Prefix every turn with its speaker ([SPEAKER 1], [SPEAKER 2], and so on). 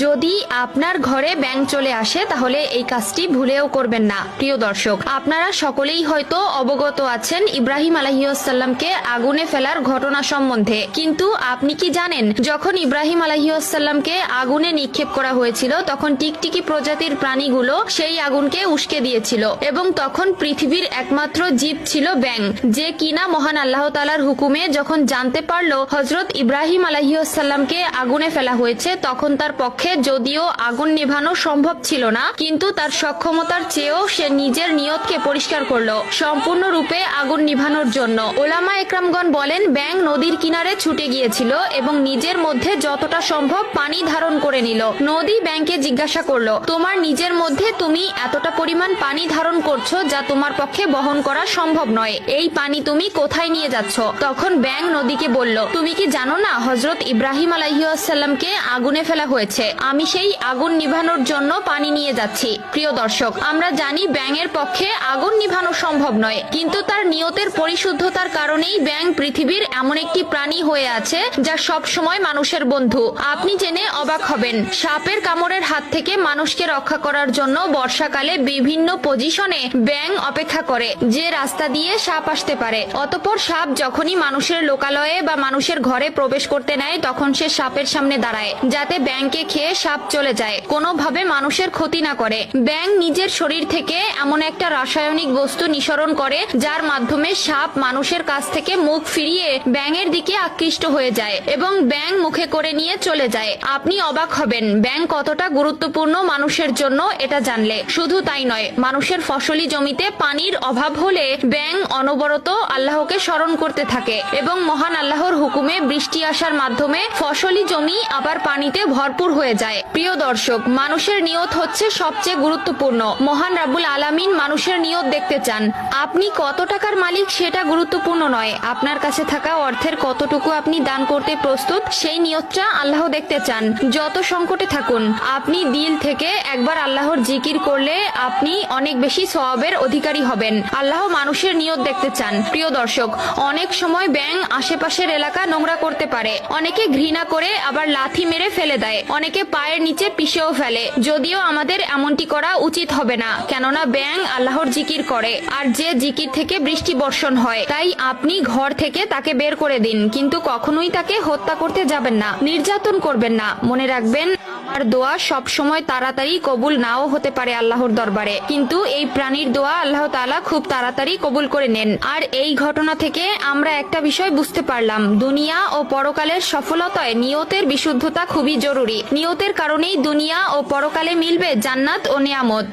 [SPEAKER 1] যদি আপনার ঘরে ব্যাঙ চলে আসে তাহলে এই কাজটি ভুলেও করবেন না। প্রিয় দর্শক, আপনারা সকলেই হয়তো অবগত আছেন ইব্রাহিম আলাইহিসসালামকে আগুনে ফেলার ঘটনা সম্বন্ধে, কিন্তু আপনি কি জানেন যখন ইব্রাহিম আলাইহিসসালামকে আগুনে নিক্ষেপ করা হয়েছিল তখন টিকটিকি প্রজাতির প্রাণীগুলো সেই আগুনকে উস্কে দিয়েছিল এবং তখন পৃথিবীর একমাত্র জীব ছিল ব্যাঙ, যে কিনা মহান আল্লাহ তাআলার হুকুমে যখন জানতে পারলো হযরত ইব্রাহিম আলাইহিসসালামকে আগুনে ফেলা হয়েছে তখন তার পক্ষে যদিও আগুন নেভানো সম্ভব ছিল না, কিন্তু তার সক্ষমতার চেয়েও সে নিজের নিয়তকে পরিষ্কার করলো সম্পূর্ণরূপে আগুন নিভানোর জন্য। ওলামা একরামগণ বলেন ব্যাঙ নদীর কিনারে ছুটে গিয়েছিল এবং নিজের মধ্যে যতটা সম্ভব পানি ধারণ করে নিল। নদী ব্যাঙকে জিজ্ঞাসা করলো, তোমার নিজের মধ্যে তুমি এতটা পরিমাণ পানি ধারণ করছো যা তোমার পক্ষে বহন করা সম্ভব নয়, এই পানি তুমি কোথায় নিয়ে যাচ্ছ? তখন ব্যাঙ নদীকে বলল, তুমি কি জানো না হযরত ইব্রাহিম আলাইহিসসালামকে আগুনে ফেলা হয়েছে, আমি সেই আগুন নিভানোর জন্য পানি নিয়ে যাচ্ছি। প্রিয় দর্শক, আমরা জানি ব্যাঙের পক্ষে আগুন নিভানো সম্ভব নয়, কিন্তু তার নিয়তের পরিশুদ্ধতার কারণেই ব্যাঙ পৃথিবীর এমন একটি প্রাণী হয়ে আছে যা সব সময় মানুষের বন্ধু। আপনি জেনে অবাক হবেন, সাপের কামড়ের হাত থেকে মানুষকে রক্ষা করার জন্য বর্ষাকালে বিভিন্ন পজিশনে ব্যাঙ অপেক্ষা করে যে রাস্তা দিয়ে সাপ আসতে পারে। অতঃপর সাপ যখনই মানুষের লোকালয়ে বা মানুষের ঘরে প্রবেশ করতে নেয় তখন সে সাপের সামনে দাঁড়ায় যাতে ব্যাঙকে খেয়ে সাপ চলে যায়, কোনোভাবে মানুষের ক্ষতি না করে। ব্যাঙ নিজের শরীর থেকে এমন একটা রাসায়নিক বস্তু নিঃসরণ করে যার মাধ্যমে সাপ মানুষের কাছ থেকে মুখ ফিরিয়ে ব্যাঙের দিকে আকৃষ্ট হয়ে যায় এবং ব্যাঙ মুখে করে নিয়ে চলে যায়। আপনি অবাক হবেন ব্যাঙ কতটা গুরুত্বপূর্ণ মানুষের জন্য এটা জানলে। শুধু তাই নয়, মানুষের ফসলি জমিতে পানির অভাব হলে ব্যাঙ অনবরত আল্লাহকে স্মরণ করতে থাকে এবং মহান আল্লাহর হুকুমে বৃষ্টি আসার মাধ্যমে ফসলি জমি আবার পানিতে ভরপুর হয়ে যায়। প্রিয় দর্শক, মানুষের নিয়ত হচ্ছে সবচেয়ে গুরুত্বপূর্ণ। মহান রাব্বুল আলামিন মানুষের নিয়ত দেখতে চান। আপনি কত টাকার মালিক সেটা গুরুত্বপূর্ণ নয়, আপনার কাছে থাকা অর্থের কতটুকু আপনি দান করতে প্রস্তুত সেই নিয়তটা আল্লাহ দেখতে চান। যত সংকটে থাকুন, আপনি দিল থেকে একবার আল্লাহর জিকির করলে আপনি অনেক বেশি সওয়াবের অধিকারী হবেন। আল্লাহ মানুষের নিয়ত দেখতে চান। প্রিয় দর্শক, অনেক সময় ব্যাঙ আশেপাশের এলাকা নোংরা করতে পারে, অনেকে ঘৃণা করে আবার লাথি মেরে ফেলে দেয়, অনেকে পায়ের নিচে পিষেও ফেলে। যদিও আমাদের এমনটি করা উচিত হবে না, কেননা ব্যাঙ আল্লাহর জিকির করে আর যে জিকির থেকে বৃষ্টি বর্ষণ হয়, তাই আপনি ঘর থেকে তাকে বের করে দিন, কিন্তু কখনোই তাকে হত্যা করতে যাবেন না, নির্যাতন করবেন না। মনে রাখবেন, আমার দোয়া সব সময় তাড়াতাড়ি কবুল নাও হতে পারে আল্লাহর দরবারে, কিন্তু এই প্রাণীর দোয়া আল্লাহ তাআলা খুব তাড়াতাড়ি কবুল করে নেন। আর এই ঘটনা থেকে আমরা একটা বিষয় বুঝতে পারলাম, দুনিয়া ও পরকালের সফলতায় নিয়তের বিশুদ্ধতা খুবই জরুরি। নিয়তের কারণেই দুনিয়া ও পরকালে মিলবে জান্নাত ও নিয়ামত।